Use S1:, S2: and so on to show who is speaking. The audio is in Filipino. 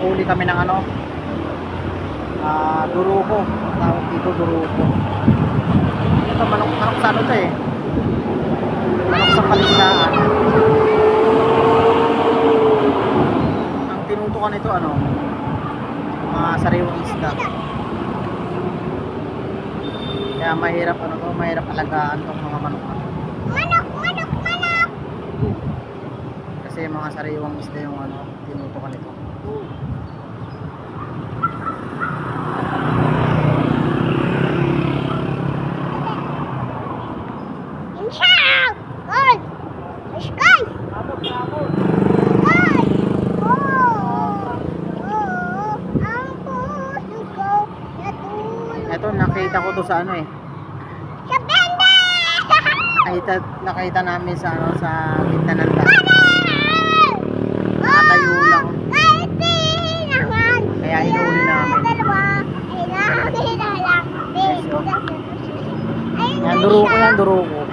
S1: nakahuli kami ng ano, duruko. Tawag dito duruko. Ito manok sa ano to eh. Manok sa palisdaan. Ang tinutukan nito ano, mga sariwang isda. Kaya mahirap ano to, mahirap alagaan tong mga manok.
S2: Manok!
S1: Kasi mga sariwang isda yung ano, tinutukan nito.
S2: Inshallah! Guys! Guys! Guys! Ang puso ko natulog.
S1: Ito nakita ko to sa ano eh.
S2: Sa bende!
S1: Nakita namin sa ano, sa gitna ng daan. Nakatayo lang. Kaya inuuli namin. Yan, duruko yan, duruko.